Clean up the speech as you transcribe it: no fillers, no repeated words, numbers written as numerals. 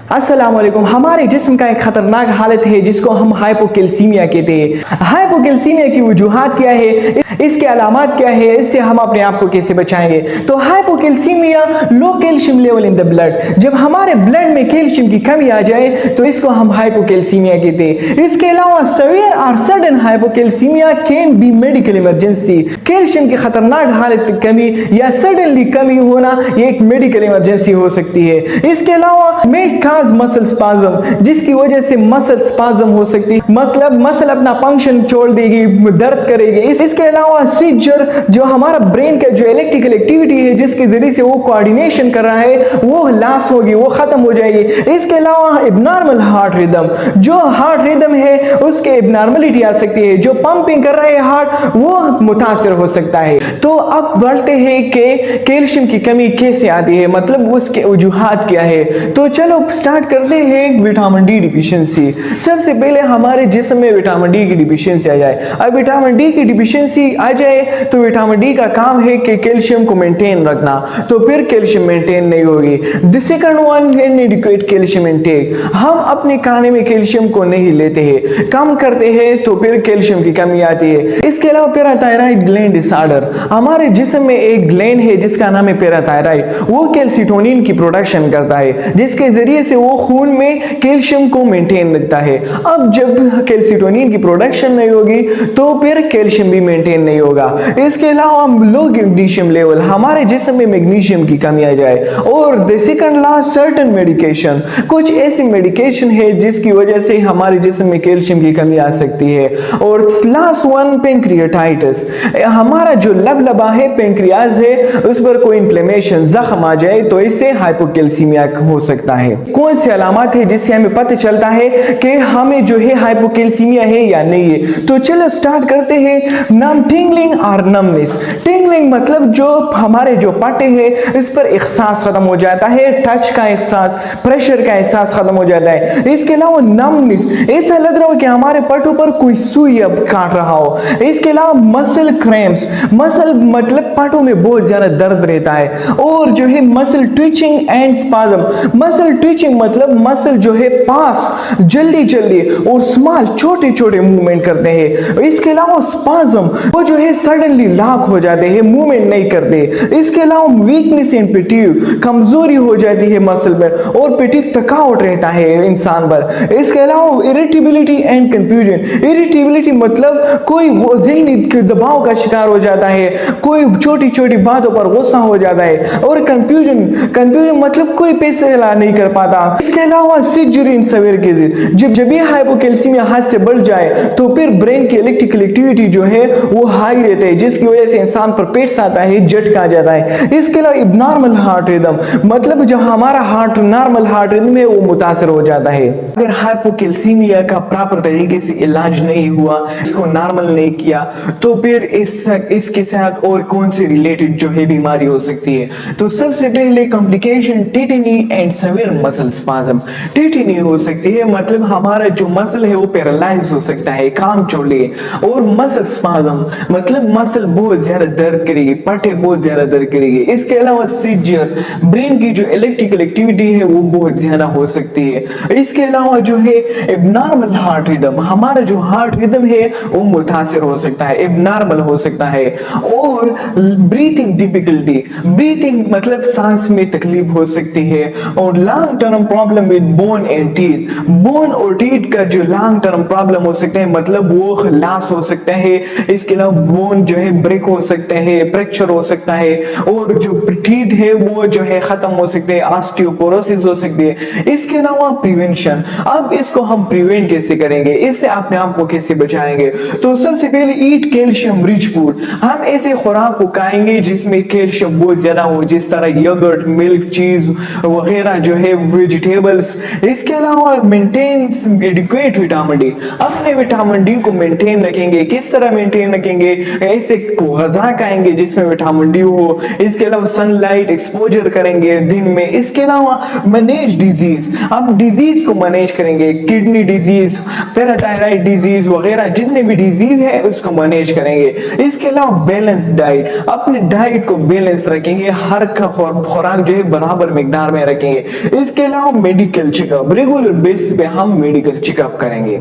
अस्सलामुअलैकुम। हमारे जिस्म का एक खतरनाक हालत है जिसको हम हाइपोकैल्सीमिया कहते हैं। हाइपोकैल्सीमिया की वजूहात क्या है, इसके अलामात क्या है, इससे हम अपने आप को कैसे बचाएंगे। तो hypocalcaemia, low calcium level in the blood. जब हमारे ब्लड में कैल्शियम की कमी आ जाए तो इसको हम हाइपोकैल्सीमिया कहते हैं। इसके अलावा सवेयर और sudden hypocalcaemia can be medical emergency. Calcium की खतरनाक हालत की कमी या सडनली कमी होना ये एक मेडिकल इमरजेंसी हो सकती है। इसके अलावा मसल स्पाज्म, जिसकी वजह से मसल स्पाज्म हो सकती है, मतलब मसल अपना फंक्शन छोड़ देगी, दर्द करेगी। इसके अलावा सीजर, जो हमारा ब्रेन का जो इलेक्ट्रिकल एक्टिविटी है जिसके जरिए से वो कोऑर्डिनेशन कर रहा है वो लॉस होगी, वो खत्म हो जाएगी। इसके अलावा एबनॉर्मल हार्ट रिदम, जो हार्ट रिदम है उसके एबनॉर्मलिटी आ सकती है, जो पंपिंग कर रहा है हार्ट वो मुतासर हो सकता है। तो अब बढ़ते हैं कि कैल्शियम की कमी कैसे आती है, मतलब उसके वजूहात क्या है। तो चलो स्टार्ट करते हैं विटामिन डी डिफिशियंसी। सबसे पहले हमारे जिस्म में विटामिन डी की डिफिशियंसी आ जाए। अब विटामिन डी की डिफिशियंसी आ जाए तो विटामिन डी का काम है कि कैल्शियम को मेंटेन रखना, तो फिर कैल्शियम मेंटेन नहीं होगी। The second one, इनएडिक्वेट calcium intake. हम अपने खाने में कैल्शियम को नहीं लेते हैं, कम करते हैं तो फिर कैल्शियम की कमी आती है। इसके अलावा पैराथायराइड ग्लैंड डिसऑर्डर, हमारे जिस्म में एक ग्लैंड है जिसका नाम है पैराथायराइड। वो कैल्सिटोनिन की प्रोडक्शन करता है जिसके जरिए से वो खून में कैल्शियम को मेंटेन रखता है। अब जब कैल्सिटोनिन की प्रोडक्शन नहीं होगी तो फिर कैल्शियम भी मेंटेन नहीं होगा। इसके अलावा लो मैग्नीशियम लेवल, हमारे जिस्म में मैग्नीशियम की कमी आ जाए। और the second last, certain medication, कुछ ऐसी मेडिकेशन है जिसकी वजह से हमारे जिस्म में कैल्शियम की कमी आ सकती है। और लास्ट वन, पेंक्रियाटाइटिस, हमारा जो लबलबा है, पेंक्रियाज है, उस पर कोई इंफ्लेमेशन, जख्म आ जाए तो इससे हाइपोकैल्सीमिया हो सकता है। कौन सी अलामत है जिससे हमें पता चलता है कि हमें जो है हाइपोकैल्सीमिया है या नहीं है। तो चलो स्टार्ट करते हैं। नाम टिंगलिंग और नमनेस। टिंगलिंग मतलब जो हमारे जो पट्टे हैं इस पर एहसास खत्म हो जाता है, टच का एहसास, प्रेशर का एहसास खत्म हो जाता है। इसके अलावा नमनेस, ऐसा लग रहा हो कि हमारे पट्टों पर कोई सुई अब काट रहा हो। इसके अलावा मसल क्रैम्प्स, मसल मतलब पट्टों में बहुत ज्यादा दर्द रहता है। और जो है muscle twitching and spasm, muscle twitching मतलब मसल जो है पास जल्दी जल्दी और स्मॉल छोटे छोटे मूवमेंट करते हैं। इसके अलावा स्पाज्म, वो जो है सडनली लॉक हो जाते हैं, मूवमेंट नहीं करते। इसके अलावा वीकनेस एंड फटीग, कमजोरी हो जाती है मसल में और फटीग, थकावट रहता है इंसान पर। इसके अलावा इरिटेबिलिटी एंड कंफ्यूजन, इरिटेबिलिटी मतलब कोई ज़हनी दबाव का शिकार हो जाता है, कोई छोटी छोटी बातों पर गुस्सा हो जाता है। और कंफ्यूजन, कंफ्यूजन मतलब कोई फैसला नहीं कर पाता। इसके अलावा सीजर इन सेवियर केसेस, जब ये हाइपोकैल्सीमिया हद से बढ़ जाए तो फिर ब्रेन की इलेक्ट्रिकल एक्टिविटी जो है वो हाई रहती है जिसकी वजह से इंसान पर पेट्स आता है, झटका आ जाता है। इसके अलावा इब्नॉर्मल हार्ट रिदम, मतलब जो हमारा हार्ट नॉर्मल हार्ट रिदम है वो मुतासर हो जाता है। अगर हाइपोकैल्सीमिया का प्रॉपर तरीके से इलाज नहीं हुआ, इसको नॉर्मल नहीं किया तो फिर इसके साथ और कौन से रिलेटेड जो है बीमारी हो सकती है। तो सबसे पहले complication, tetany and severe muscle spasm. Tetany हो सकती है, मतलब हमारा जो मसल है वो पैरालाइज हो सकता है, काम छोड़ ले। और मसल स्पाज्म मतलब मसल बहुत ज्यादा दर्द करेगी, पट्टे बहुत ज्यादा दर्द करेगी। इसके अलावा सीजर, ब्रेन की जो इलेक्ट्रिकल एक्टिविटी है वो बहुत ज्यादा हो सकती है। इसके अलावा जो है एबनॉर्मल हार्ट रिदम, हमारा जो हार्ट रिदम है वो मुतासिर हो सकता है, एबनॉर्मल हो सकता है। और ब्रीथिंग डिफिकल्टी, ब्रीथिंग मतलब सांस में तकलीफ हो सकती है। और long term problem with bone and teeth, bone और टीथ का जो लॉन्ग टर्म प्रॉब्लम हो सकते हैं, मतलब वो लॉस हो सकता है। इसके अलावा बोन जो है ब्रेक हो सकते हैं, फ्रैक्चर हो सकता है। और जो टीथ है वो जो है खत्म हो सकते हैं, ऑस्टियोपोरोसिस हो सकती है। इसके अलावा प्रिवेंशन, अब इसको हम प्रिवेंट कैसे करेंगे, इससे अपने आप को कैसे बचाएंगे। तो सबसे पहले ईट कैल्शियम रिच फूड, हम ऐसे खुराक को खाएंगे जिसमें कैल्शियम बहुत ज्यादा हो, जिस तरह योगर्ट, मिल्क, चीज वगैरह जो है, वेजिटेबल्स। इसके अलावा मेंटेन एडिक्वेट विटामिन डी, अपने विटामिन डी को मेंटेन रखेंगे। किस तरह मेंटेन रखेंगे, ऐसे गज़ा खाएंगे जिसमें विटामिन डी हो। इसके अलावा सनलाइट एक्सपोजर करेंगे दिन में। इसके अलावा मैनेज डिजीज, अब डिजीज को मैनेज करेंगे, किडनी डिजीज, पैराथायराइड डिजीज वगैरह जितने भी डिजीज है उसको मैनेज करेंगे। इसके अलावा बैलेंस डाइट, अपने डाइट को बैलेंस रखेंगे, हर का खुराक जो है बराबर मिकदार में रखेंगे। इसके अलावा now medical checkup, regular basis पे हम मेडिकल चेकअप करेंगे।